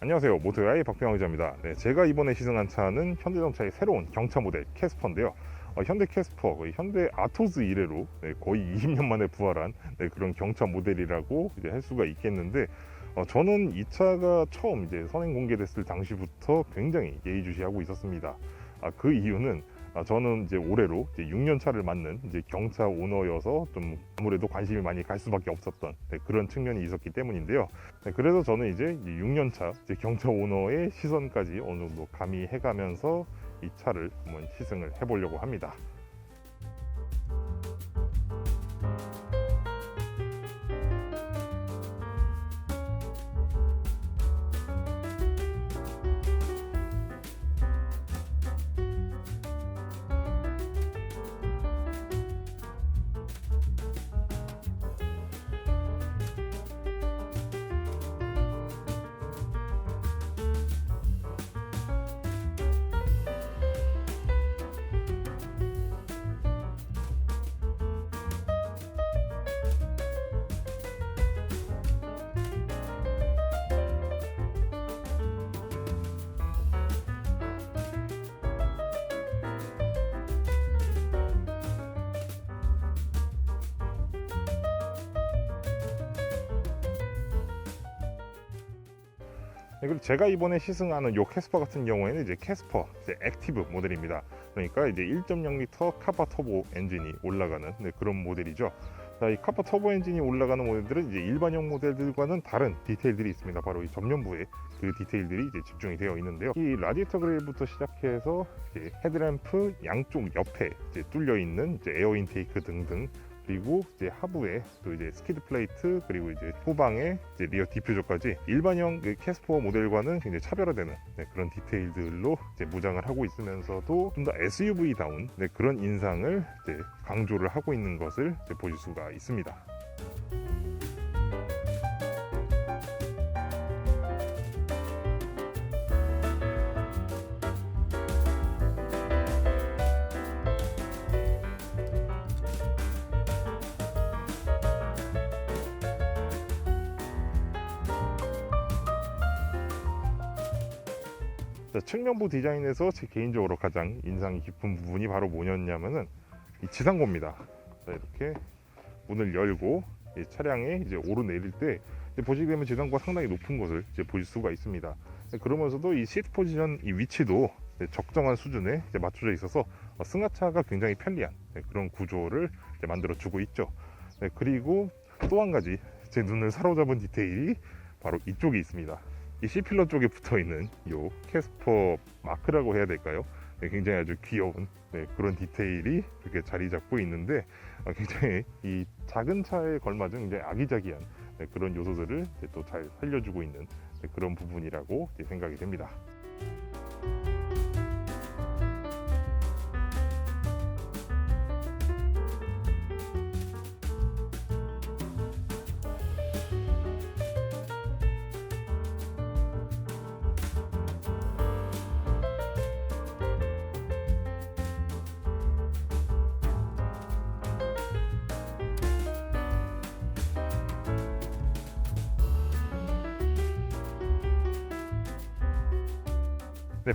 안녕하세요, 모토야의 박병호 기자입니다. 네, 제가 이번에 시승한 차는 현대자동차의 새로운 경차 모델 캐스퍼인데요. 현대 캐스퍼, 거의 현대 아토즈 이래로 거의 20년 만에 부활한 그런 경차 모델이라고 이제 할 수가 있겠는데, 저는 이 차가 처음 이제 선행 공개됐을 당시부터 굉장히 예의주시하고 있었습니다. 그 이유는 저는 이제 올해로 이제 6년 차를 맞는 이제 경차 오너여서 좀 아무래도 관심이 많이 갈 수밖에 없었던 그런 측면이 있었기 때문인데요. 그래서 저는 이제 6년 차 이제 경차 오너의 시선까지 어느 정도 가미해가면서 이 차를 한번 시승을 해보려고 합니다. 그리고 제가 이번에 시승하는 요 캐스퍼 같은 경우에는 이제 캐스퍼 이제 액티브 모델입니다. 그러니까 이제 1.0L 카파 터보 엔진이 올라가는 그런 모델이죠. 자, 이 카파 터보 엔진이 올라가는 모델들은 이제 일반형 모델들과는 다른 디테일들이 있습니다. 바로 이 전면부에 그 디테일들이 이제 집중이 되어 있는데요. 이 라디에이터 그릴부터 시작해서 이제 헤드램프 양쪽 옆에 이제 뚫려 있는 이제 에어 인테이크 등등, 그리고 이제 하부에 또 이제 스키드 플레이트, 그리고 이제 후방에 이제 리어 디퓨저까지 일반형 캐스퍼 모델과는 굉장히 차별화되는 그런 디테일들로 이제 무장을 하고 있으면서도 좀 더 SUV다운 그런 인상을 이제 강조를 하고 있는 것을 이제 보실 수가 있습니다. 자, 측면부 디자인에서 제 개인적으로 가장 인상이 깊은 부분이 바로 뭐였냐면은 이 지상고입니다. 자, 이렇게 문을 열고 이 차량에 이제 오르내릴 때 이제 보시게 되면 지상고가 상당히 높은 것을 이제 보실 수가 있습니다. 그러면서도 이 시트 포지션 이 위치도 적정한 수준에 이제 맞춰져 있어서 승하차가 굉장히 편리한 그런 구조를 이제 만들어주고 있죠. 그리고 또 한 가지 제 눈을 사로잡은 디테일이 바로 이쪽에 있습니다. 이 C필러 쪽에 붙어있는 이 캐스퍼 마크라고 해야 될까요? 굉장히 아주 귀여운 그런 디테일이 이렇게 자리 잡고 있는데, 굉장히 이 작은 차에 걸맞은 굉장히 아기자기한 그런 요소들을 또 잘 살려주고 있는 그런 부분이라고 생각이 됩니다.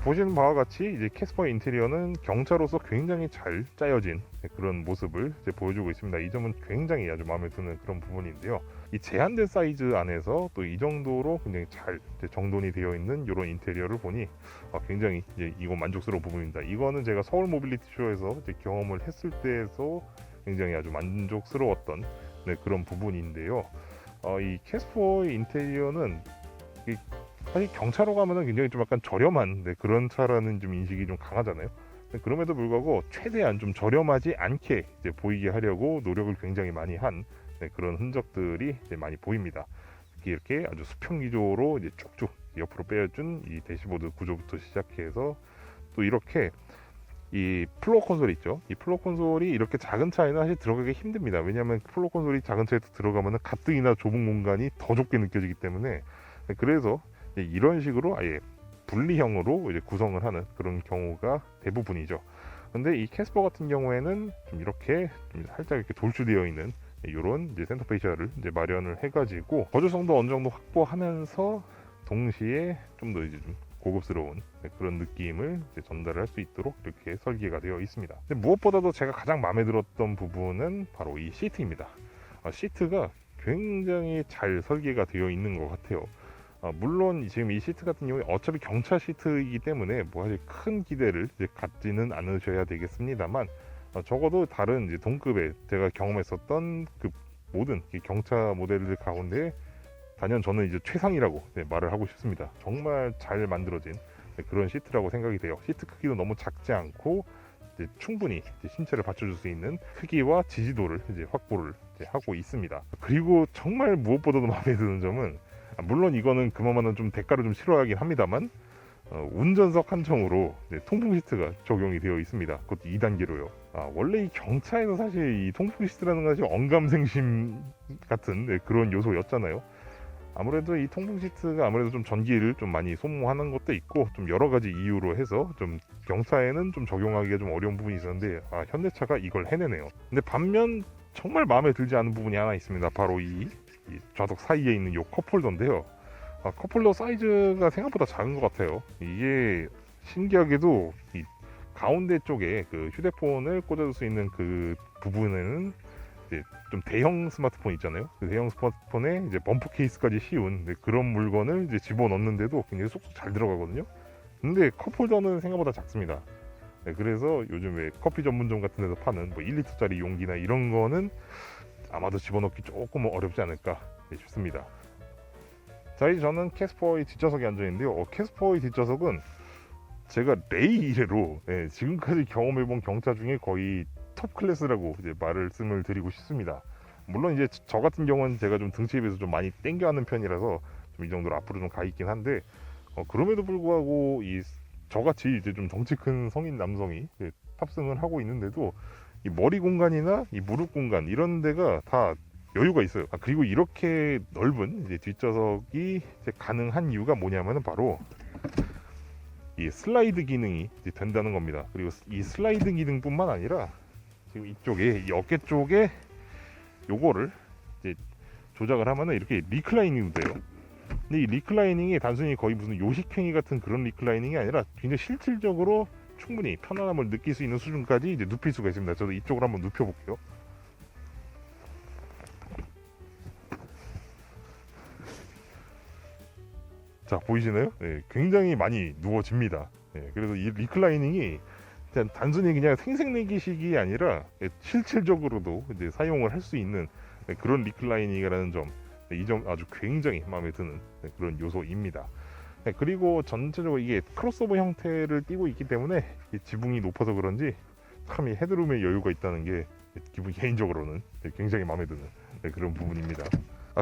보시는 바와 같이 이제 캐스퍼 인테리어는 경차로서 굉장히 잘 짜여진 그런 모습을 이제 보여주고 있습니다. 이 점은 굉장히 아주 마음에 드는 그런 부분인데요. 이 제한된 사이즈 안에서 또 이 정도로 굉장히 잘 정돈이 되어 있는 이런 인테리어를 보니 굉장히 이제 이거 만족스러운 부분입니다. 이거는 제가 서울 모빌리티 쇼에서 이제 경험을 했을 때에서 굉장히 아주 만족스러웠던 그런 부분인데요. 이 캐스퍼의 인테리어는 사실 경차로 가면은 굉장히 좀 약간 저렴한 그런 차라는 좀 인식이 좀 강하잖아요. 그럼에도 불구하고 최대한 좀 저렴하지 않게 이제 보이게 하려고 노력을 굉장히 많이 한 그런 흔적들이 이제 많이 보입니다. 특히 이렇게 아주 수평 기조로 이제 쭉쭉 옆으로 빼어준 이 대시보드 구조부터 시작해서 또 이렇게 이 플로어 콘솔 있죠. 이 플로어 콘솔이 이렇게 작은 차에는 사실 들어가기 힘듭니다. 왜냐하면 플로어 콘솔이 작은 차에 들어가면 가뜩이나 좁은 공간이 더 좁게 느껴지기 때문에, 그래서 이런 식으로 아예 분리형으로 이제 구성을 하는 그런 경우가 대부분이죠. 근데 이 캐스퍼 같은 경우에는 좀 이렇게 좀 살짝 이렇게 돌출되어 있는 이런 이제 센터 페이시아를 이제 마련을 해가지고 거주성도 어느 정도 확보하면서 동시에 좀 더 이제 좀 고급스러운 그런 느낌을 이제 전달할 수 있도록 이렇게 설계가 되어 있습니다. 근데 무엇보다도 제가 가장 마음에 들었던 부분은 바로 이 시트입니다. 시트가 굉장히 잘 설계가 되어 있는 것 같아요. 물론 지금 이 시트 같은 경우에 어차피 경차 시트이기 때문에 뭐 사실 큰 기대를 이제 갖지는 않으셔야 되겠습니다만, 적어도 다른 이제 동급의 제가 경험했었던 그 모든 경차 모델들 가운데 단연 저는 이제 최상이라고 말을 하고 싶습니다. 정말 잘 만들어진 그런 시트라고 생각이 돼요. 시트 크기도 너무 작지 않고 이제 충분히 이제 신체를 받쳐줄 수 있는 크기와 지지도를 이제 확보를 이제 하고 있습니다. 그리고 정말 무엇보다도 마음에 드는 점은, 물론 이거는 그만한 좀 대가를 좀 치러야긴 합니다만, 운전석 한정으로 통풍 시트가 적용이 되어 있습니다. 그것도 2단계로요. 원래 이 경차에서 사실 이 통풍 시트라는 것이 언감생심 같은 그런 요소였잖아요. 아무래도 이 통풍 시트가 아무래도 좀 전기를 좀 많이 소모하는 것도 있고, 좀 여러 가지 이유로 해서 좀 경차에는 좀 적용하기가 좀 어려운 부분이 있었는데, 현대차가 이걸 해내네요. 근데 반면 정말 마음에 들지 않은 부분이 하나 있습니다. 바로 이 좌석 사이에 있는 이 컵홀더인데요. 컵홀더 사이즈가 생각보다 작은 것 같아요. 이게 신기하게도 이 가운데 쪽에 그 휴대폰을 꽂아줄 수 있는 그 부분에는 이제 좀 대형 스마트폰 있잖아요. 그 대형 스마트폰에 이제 범프 케이스까지 씌운 그런 물건을 이제 집어넣는데도 굉장히 쏙쏙 잘 들어가거든요. 근데 컵홀더는 생각보다 작습니다. 그래서 요즘 왜 커피 전문점 같은 데서 파는 뭐 1리터짜리 용기나 이런 거는 아마도 집어넣기 조금 어렵지 않을까 싶습니다. 자, 이제 저는 캐스퍼의 뒷좌석에 앉아 있는데요. 캐스퍼의 뒷좌석은 제가 레이 이래로 지금까지 경험해본 경차 중에 거의 톱 클래스라고 이제 말씀을 드리고 싶습니다. 물론 이제 저 같은 경우는 제가 좀 등치에 비해서 좀 많이 땡겨하는 편이라서 좀 이 정도로 앞으로 좀 가 있긴 한데, 그럼에도 불구하고 이 저같이 이제 좀 덩치 큰 성인 남성이 탑승을 하고 있는데도 이 머리 공간이나 이 무릎 공간 이런 데가 다 여유가 있어요. 그리고 이렇게 넓은 이제 뒷좌석이 이제 가능한 이유가 뭐냐면은 바로 이 슬라이드 기능이 이제 된다는 겁니다. 그리고 이 슬라이드 기능뿐만 아니라 지금 이쪽에 이 어깨 쪽에 요거를 이제 조작을 하면은 이렇게 리클라이닝도 돼요. 근데 이 리클라이닝이 단순히 거의 무슨 요식행위 같은 그런 리클라이닝이 아니라 굉장히 실질적으로 충분히 편안함을 느낄 수 있는 수준까지 이제 눕힐 수가 있습니다. 저도 이쪽으로 한번 눕혀볼게요. 자, 보이시나요? 굉장히 많이 누워집니다. 그래서 이 리클라이닝이 그냥 단순히 그냥 생색내기식이 아니라 실질적으로도 이제 사용을 할 수 있는 그런 리클라이닝이라는 점, 이 점 아주 굉장히 마음에 드는 그런 요소입니다. 그리고 전체적으로 이게 크로스오버 형태를 띠고 있기 때문에 지붕이 높아서 그런지 참 이 헤드룸에 여유가 있다는 게 기분 개인적으로는 굉장히 마음에 드는 그런 부분입니다.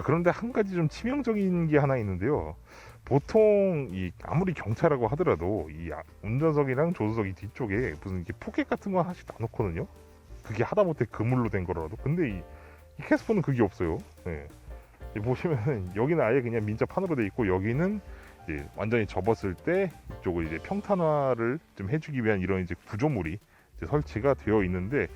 그런데 한 가지 좀 치명적인 게 하나 있는데요. 보통 이 아무리 경차라고 하더라도 이 운전석이랑 조수석이 뒤쪽에 무슨 이렇게 포켓 같은 거 하나씩 다 놓거든요. 그게 하다못해 그물로 된 거라도. 근데 이 캐스퍼는 그게 없어요. 보시면은 여기는 아예 그냥 민자 판으로 돼 있고, 여기는 이제 완전히 접었을 때 이쪽을 이제 평탄화를 좀 해주기 위한 이런 이제 구조물이 이제 설치가 되어 있는데,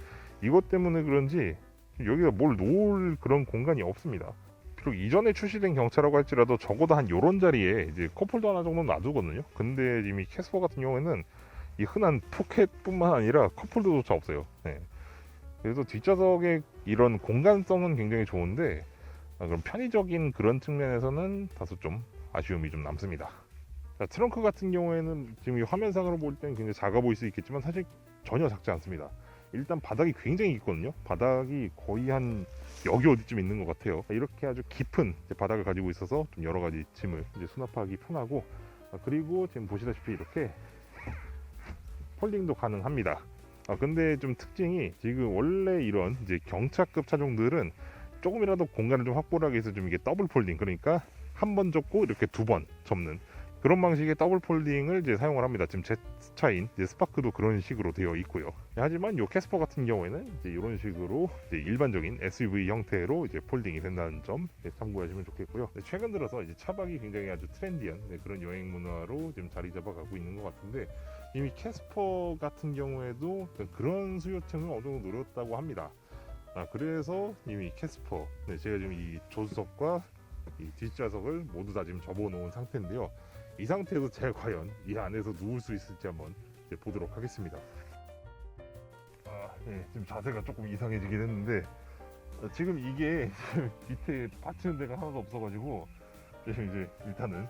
이것 때문에 그런지 여기가 뭘 놓을 그런 공간이 없습니다. 비록 이전에 출시된 경차라고 할지라도 적어도 한 요런 자리에 이제 컵홀더 하나 정도는 놔두거든요. 근데 이미 캐스퍼 같은 경우에는 이 흔한 포켓뿐만 아니라 컵홀더조차 없어요. 그래서 뒷좌석의 이런 공간성은 굉장히 좋은데, 그럼 편의적인 그런 측면에서는 다소 좀 아쉬움이 좀 남습니다. 자, 트렁크 같은 경우에는 지금 이 화면상으로 볼 때는 굉장히 작아 보일 수 있겠지만 사실 전혀 작지 않습니다. 일단 바닥이 굉장히 깊거든요. 바닥이 거의 한 여기 어디쯤 있는 것 같아요. 이렇게 아주 깊은 바닥을 가지고 있어서 좀 여러 가지 짐을 이제 수납하기 편하고, 그리고 지금 보시다시피 이렇게 폴딩도 가능합니다. 근데 좀 특징이, 지금 원래 이런 이제 경차급 차종들은 조금이라도 공간을 좀 확보를 하기 위해서 좀 이게 더블 폴딩, 그러니까 한 번 접고 이렇게 두 번 접는 그런 방식의 더블 폴딩을 이제 사용을 합니다. 지금 제 차인 이제 스파크도 그런 식으로 되어 있고요. 하지만 이 캐스퍼 같은 경우에는 이제 이런 식으로 이제 일반적인 SUV 형태로 이제 폴딩이 된다는 점 참고하시면 좋겠고요. 최근 들어서 이제 차박이 굉장히 아주 트렌디한 그런 여행 문화로 지금 자리 잡아가고 있는 것 같은데, 이미 캐스퍼 같은 경우에도 그런 수요층을 어느 정도 노렸다고 합니다. 그래서 이미 캐스퍼, 제가 지금 이 조수석과 이 뒷좌석을 모두 다 지금 접어 놓은 상태인데요. 이 상태에서 제가 과연 이 안에서 누울 수 있을지 한번 이제 보도록 하겠습니다. 지금 자세가 조금 이상해지긴 했는데 지금 이게 밑에 받치는 데가 하나도 없어가지고 지금 이제 일단은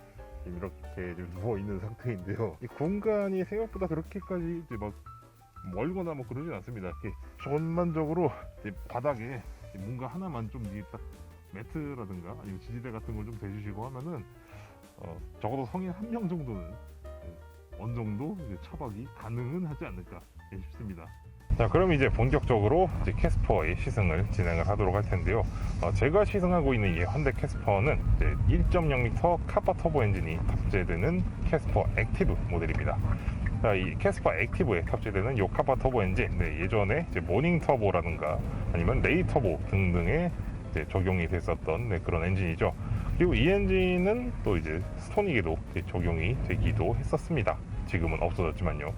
이렇게 누워 있는 상태인데요. 이 공간이 생각보다 그렇게까지 이제 막 멀거나 뭐 그러진 않습니다. 이렇게 전반적으로 이제 바닥에 뭔가 하나만 좀 딱 매트라든가 아니면 지지대 같은 걸 좀 대주시고 하면은 적어도 성인 한 명 정도는 어느 정도 이제 차박이 가능은 하지 않을까 싶습니다. 자, 그럼 이제 본격적으로 이제 캐스퍼의 시승을 진행을 하도록 할 텐데요. 제가 시승하고 있는 이 현대 캐스퍼는 이제 1.0L 카파 터보 엔진이 탑재되는 캐스퍼 액티브 모델입니다. 자, 이 캐스퍼 액티브에 탑재되는 이 카파 터보 엔진, 예전에 이제 모닝 터보라든가 아니면 레이 터보 등등에 이제 적용이 됐었던 그런 엔진이죠. 그리고 이 엔진은 또 이제 스토닉에도 적용이 되기도 했었습니다. 지금은 없어졌지만요.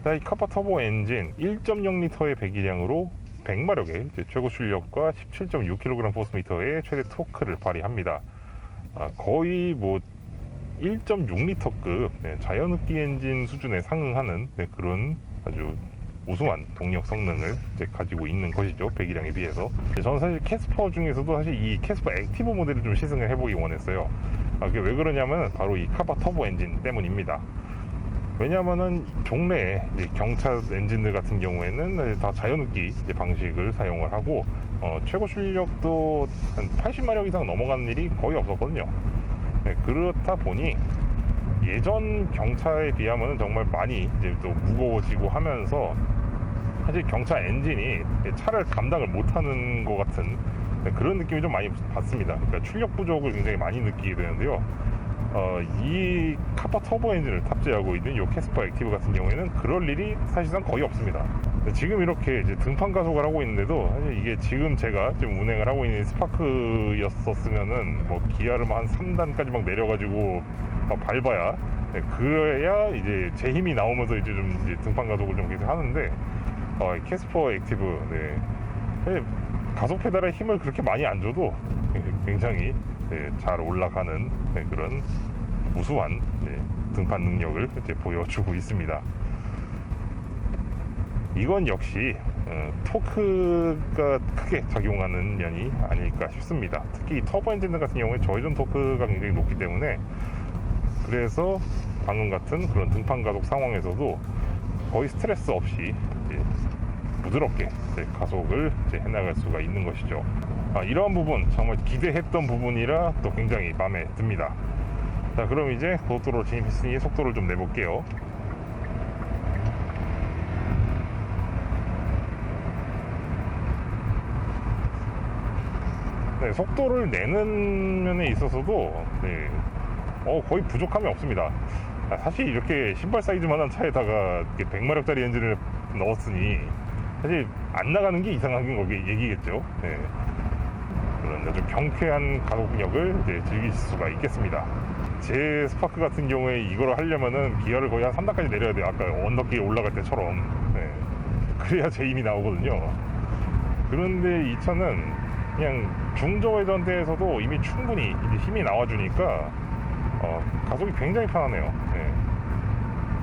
자, 이 카파 터보 엔진 1.0L의 배기량으로 100마력의 최고 출력과 17.6kg 포스미터의 최대 토크를 발휘합니다. 거의 뭐 1.6L급 자연흡기 엔진 수준에 상응하는 그런 아주 우수한 동력 성능을 가지고 있는 것이죠. 배기량에 비해서. 저는 사실 캐스퍼 중에서도 사실 이 캐스퍼 액티브 모델을 좀 시승을 해보기 원했어요. 그게 왜 그러냐면 바로 이 카파 터보 엔진 때문입니다. 왜냐하면은 종래에 경차 엔진들 같은 경우에는 다 자연흡기 방식을 사용을 하고 최고 출력도 한 80마력 이상 넘어가는 일이 거의 없었거든요. 그렇다 보니 예전 경차에 비하면 정말 많이 이제 또 무거워지고 하면서 사실 경차 엔진이 차를 감당을 못하는 것 같은 그런 느낌이 좀 많이 받습니다. 그러니까 출력 부족을 굉장히 많이 느끼게 되는데요. 이 카파 터보 엔진을 탑재하고 있는 이 캐스퍼 액티브 같은 경우에는 그럴 일이 사실상 거의 없습니다. 지금 이렇게 이제 등판 가속을 하고 있는데도 사실 이게 지금 제가 지금 운행을 하고 있는 스파크였었으면은 뭐 기아를 한 3단까지 막 내려가지고 밟아야 그래야 이제 제 힘이 나오면서 이제 좀 이제 등판 가속을 좀 계속 하는데 캐스퍼 액티브 가속 페달에 힘을 그렇게 많이 안 줘도 굉장히 잘 올라가는 그런 우수한 등판 능력을 보여주고 있습니다. 이건 역시 토크가 크게 작용하는 면이 아닐까 싶습니다. 특히 터보 엔진 같은 경우에 저회전 토크가 굉장히 높기 때문에 그래서 방금 같은 그런 등판 가속 상황에서도 거의 스트레스 없이 부드럽게 가속을 해나갈 수가 있는 것이죠. 이러한 부분 정말 기대했던 부분이라 또 굉장히 마음에 듭니다. 자, 그럼 이제 고속도로로 진입했으니 속도를 좀 내볼게요. 속도를 내는 면에 있어서도 거의 부족함이 없습니다. 사실 이렇게 신발 사이즈만한 차에다가 100마력짜리 엔진을 넣었으니 사실 안 나가는 게 이상한 거기 얘기겠죠. 그런 아주 경쾌한 가속력을 즐기실 수가 있겠습니다. 제 스파크 같은 경우에 이걸 하려면은 기어를 거의 한 3단까지 내려야 돼요. 아까 언덕길 올라갈 때처럼. 그래야 제 힘이 나오거든요. 그런데 이 차는 그냥 중저회전대에서도 이미 충분히 이제 힘이 나와주니까 가속이 굉장히 편하네요.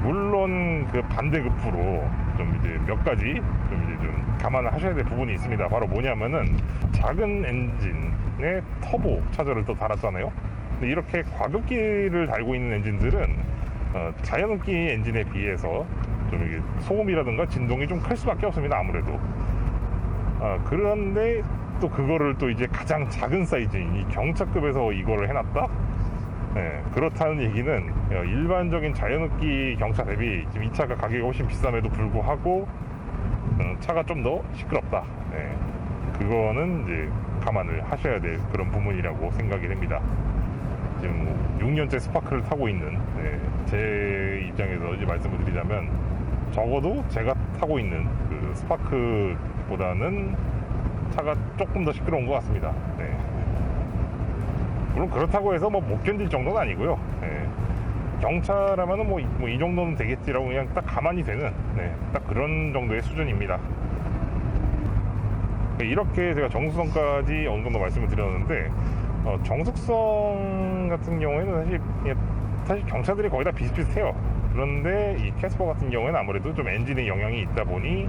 물론 그 반대급부로 좀 이제 몇 가지 좀 감안을 하셔야 될 부분이 있습니다. 바로 뭐냐면은 작은 엔진에 터보 차저를 또 달았잖아요. 근데 이렇게 과급기를 달고 있는 엔진들은 자연흡기 엔진에 비해서 좀 이게 소음이라든가 진동이 좀 클 수밖에 없습니다. 아무래도. 그런데 또 그거를 또 이제 가장 작은 사이즈인 이 경차급에서 이거를 해놨다? 그렇다는 얘기는 일반적인 자연흡기 경차 대비 지금 이 차가 가격이 훨씬 비쌈에도 불구하고 차가 좀 더 시끄럽다. 그거는 이제 감안을 하셔야 될 그런 부분이라고 생각이 됩니다. 지금 뭐 6년째 스파크를 타고 있는 제 입장에서 이제 말씀을 드리자면 적어도 제가 타고 있는 그 스파크보다는 차가 조금 더 시끄러운 것 같습니다. 물론 그렇다고 해서 뭐 못 견딜 정도는 아니고요. 경차라면은 뭐 이 정도는 되겠지라고 그냥 딱 가만히 되는 딱 그런 정도의 수준입니다. 이렇게 제가 정수성까지 어느 정도 말씀을 드렸는데 정숙성 같은 경우에는 사실 경차들이 거의 다 비슷비슷해요. 그런데 이 캐스퍼 같은 경우에는 아무래도 좀 엔진에 영향이 있다 보니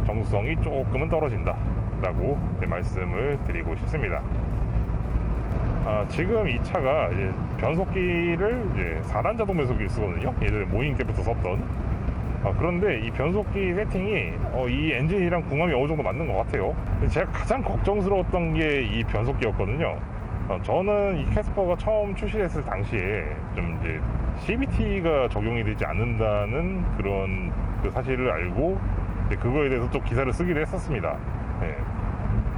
정숙성이 조금은 떨어진다 라고 말씀을 드리고 싶습니다. 지금 이 차가 이제 변속기를 이제 4단 자동 변속기를 쓰거든요. 예전에 모닝 때부터 썼던. 그런데 이 변속기 세팅이 이 엔진이랑 궁합이 어느 정도 맞는 것 같아요. 제가 가장 걱정스러웠던 게 이 변속기였거든요. 저는 이 캐스퍼가 처음 출시됐을 당시에 좀 이제 CVT가 적용이 되지 않는다는 그런 그 사실을 알고 그거에 대해서 좀 기사를 쓰기도 했었습니다. 네.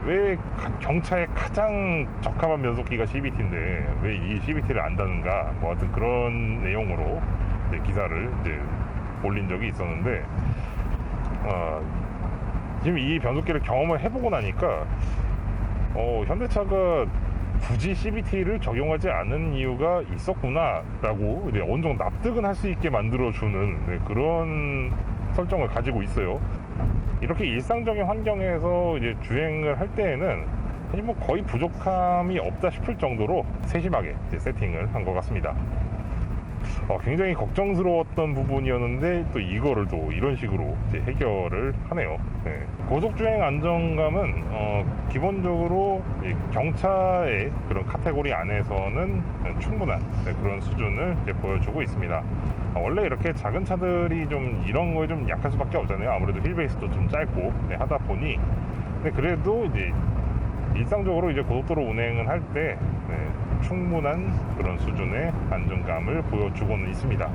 왜 경차에 가장 적합한 변속기가 CVT인데 왜 이 CVT를 안다는가, 뭐 하여튼 그런 내용으로 기사를 이제 올린 적이 있었는데, 지금 이 변속기를 경험을 해보고 나니까 현대차가 굳이 CVT를 적용하지 않은 이유가 있었구나 라고 이제 어느 정도 납득은 할 수 있게 만들어주는 그런 설정을 가지고 있어요. 이렇게 일상적인 환경에서 이제 주행을 할 때에는 사실 뭐 거의 부족함이 없다 싶을 정도로 세심하게 이제 세팅을 한 것 같습니다. 굉장히 걱정스러웠던 부분이었는데 또 이거를 또 이런 식으로 이제 해결을 하네요. 네. 고속주행 안정감은 기본적으로 경차의 그런 카테고리 안에서는 충분한 그런 수준을 이제 보여주고 있습니다. 원래 이렇게 작은 차들이 좀 이런 거에 좀 약할 수밖에 없잖아요. 아무래도 휠베이스도 좀 짧고 하다 보니. 근데 그래도 이제 일상적으로 이제 고속도로 운행을 할 때 충분한 그런 수준의 안정감을 보여주고는 있습니다.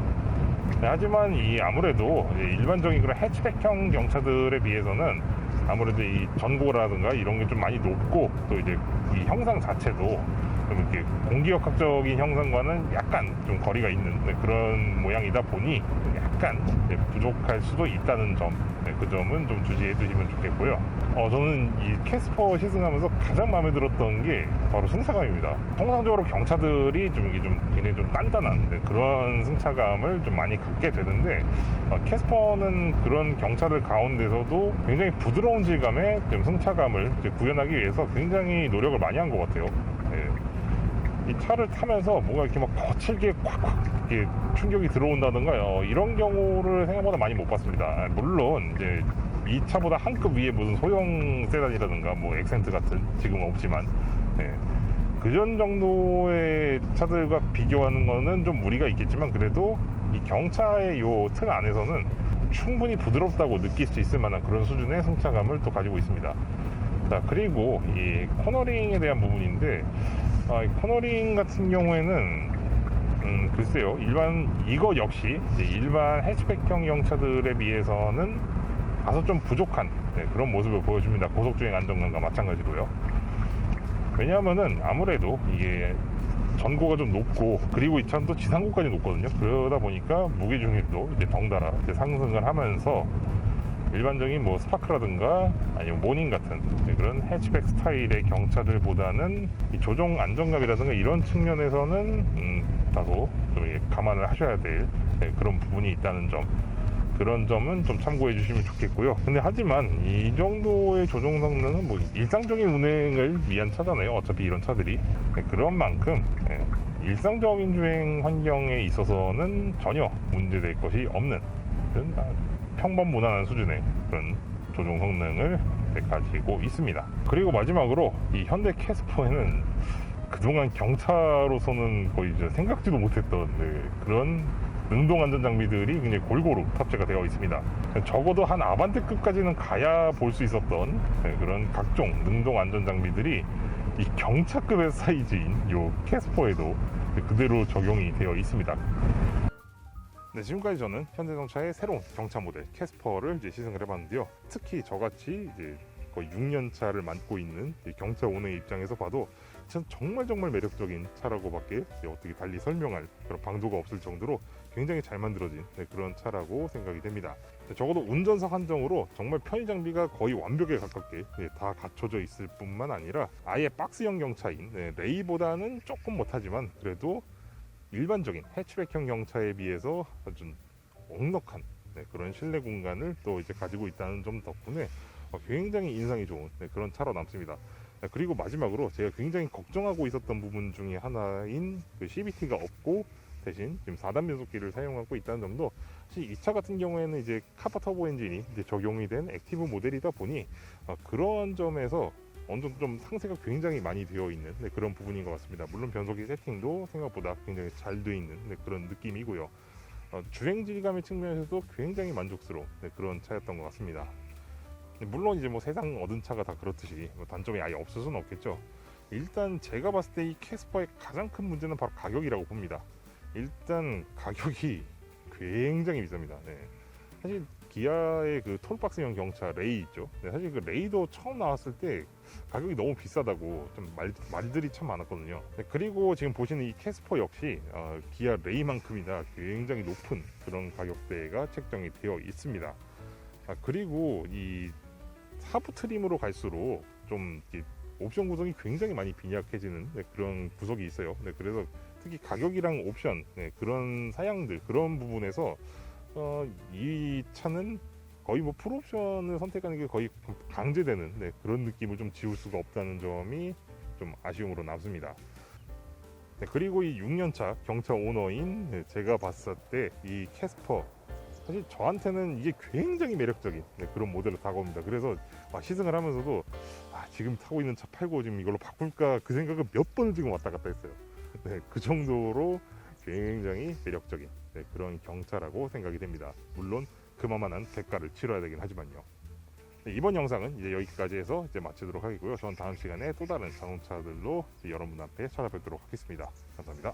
하지만 아무래도 일반적인 그런 해치백형 경차들에 비해서는 아무래도 이 전고라든가 이런 게 좀 많이 높고, 또 이제 이 형상 자체도 좀 이렇게 공기역학적인 형상과는 약간 좀 거리가 있는 그런 모양이다 보니 약간 부족할 수도 있다는 점, 그 점은 좀 주시해 주시면 좋겠고요. 저는 이 캐스퍼 시승하면서 가장 마음에 들었던 게 바로 승차감입니다. 통상적으로 경차들이 이게 굉장히 좀 단단한 그런 승차감을 좀 많이 갖게 되는데, 캐스퍼는 그런 경차들 가운데서도 굉장히 부드러운 질감의 좀 승차감을 구현하기 위해서 굉장히 노력을 많이 한 것 같아요. 이 차를 타면서 뭔가 이렇게 막 거칠게 콱콱 이렇게 충격이 들어온다든가 이런 경우를 생각보다 많이 못 봤습니다. 물론 이제 이 차보다 한 급 위에 무슨 소형 세단이라든가 뭐 엑센트 같은, 지금은 없지만 그전 정도의 차들과 비교하는 거는 좀 무리가 있겠지만, 그래도 이 경차의 요 틈 안에서는 충분히 부드럽다고 느낄 수 있을 만한 그런 수준의 승차감을 또 가지고 있습니다. 자, 그리고 이 코너링에 대한 부분인데, 이 코너링 같은 경우에는 글쎄요, 이거 역시 일반 해치백형 경차들에 비해서는 다소 좀 부족한 그런 모습을 보여줍니다. 고속주행 안정감과 마찬가지로요. 왜냐하면은 아무래도 이게 전고가 좀 높고, 그리고 이 차는 또 지상고까지 높거든요. 그러다 보니까 무게중심도 이제 덩달아 상승을 하면서 일반적인 뭐 스파크라든가 아니면 모닝 같은 그런 해치백 스타일의 경차들보다는 이 조종 안정감이라든가 이런 측면에서는 다소 좀 감안을 하셔야 될 그런 부분이 있다는 점, 그런 점은 좀 참고해 주시면 좋겠고요. 근데 하지만 이 정도의 조종 성능은 뭐 일상적인 운행을 위한 차잖아요. 어차피 이런 차들이. 그런 만큼 일상적인 주행 환경에 있어서는 전혀 문제될 것이 없는 그런 평범 무난한 수준의 그런 조종 성능을 가지고 있습니다. 그리고 마지막으로 이 현대 캐스퍼에는 그동안 경차로서는 거의 생각지도 못했던 그런 능동 안전 장비들이 굉장히 골고루 탑재가 되어 있습니다. 적어도 한 아반떼급까지는 가야 볼 수 있었던 그런 각종 능동 안전 장비들이 이 경차급의 사이즈인 요 캐스퍼에도 그대로 적용이 되어 있습니다. 네, 지금까지 저는 현대자동차의 새로운 경차 모델 캐스퍼를 이제 시승을 해봤는데요. 특히 저같이 이제 거의 6년 차를 맡고 있는 경차 오너의 입장에서 봐도 정말 매력적인 차라고밖에 어떻게 달리 설명할 그런 방도가 없을 정도로 굉장히 잘 만들어진 그런 차라고 생각이 됩니다. 적어도 운전석 한정으로 정말 편의 장비가 거의 완벽에 가깝게 다 갖춰져 있을 뿐만 아니라 아예 박스형 경차인 레이보다는 조금 못하지만 그래도 일반적인 해치백형 경차에 비해서 아주 넉넉한 그런 실내 공간을 또 이제 가지고 있다는 점 덕분에 굉장히 인상이 좋은 그런 차로 남습니다. 그리고 마지막으로 제가 굉장히 걱정하고 있었던 부분 중에 하나인 그 CVT가 없고 대신 지금 4단 변속기를 사용하고 있다는 점도, 사실 이 차 같은 경우에는 이제 카파 터보 엔진이 이제 적용이 된 액티브 모델이다 보니 그런 점에서 어느 정도 좀 상세가 굉장히 많이 되어 있는 그런 부분인 것 같습니다. 물론 변속기 세팅도 생각보다 굉장히 잘 되어 있는 그런 느낌이고요. 주행 질감의 측면에서도 굉장히 만족스러운 그런 차였던 것 같습니다. 물론 이제 뭐 세상 얻은 차가 다 그렇듯이 뭐 단점이 아예 없을 수는 없겠죠. 일단 제가 봤을 때 이 캐스퍼의 가장 큰 문제는 바로 가격이라고 봅니다. 일단 가격이 굉장히 비쌉니다. 네. 사실 기아의 그 톨박스형 경차 레이 있죠. 네, 사실 그 레이도 처음 나왔을 때 가격이 너무 비싸다고 좀 말들이 참 많았거든요. 네, 그리고 지금 보시는 이 캐스퍼 역시 기아 레이만큼이나 굉장히 높은 그런 가격대가 책정이 되어 있습니다. 그리고 이 하부 트림으로 갈수록 좀 옵션 구성이 굉장히 많이 빈약해지는 그런 구석이 있어요. 그래서 특히 가격이랑 옵션 그런 사양들, 그런 부분에서 이 차는 거의 뭐 풀옵션을 선택하는 게 거의 강제되는 그런 느낌을 좀 지울 수가 없다는 점이 좀 아쉬움으로 남습니다. 그리고 이 6년차 경차 오너인 제가 봤을 때 이 캐스퍼, 사실 저한테는 이게 굉장히 매력적인 그런 모델로 다가옵니다. 그래서 시승을 하면서도 지금 타고 있는 차 팔고 지금 이걸로 바꿀까 그 생각을 몇 번을 지금 왔다 갔다 했어요. 그 정도로 굉장히 매력적인 그런 경차라고 생각이 됩니다. 물론 그만한 대가를 치러야 되긴 하지만요. 이번 영상은 이제 여기까지 해서 이제 마치도록 하겠고요. 저는 다음 시간에 또 다른 자동차들로 여러분 앞에 찾아뵙도록 하겠습니다. 감사합니다.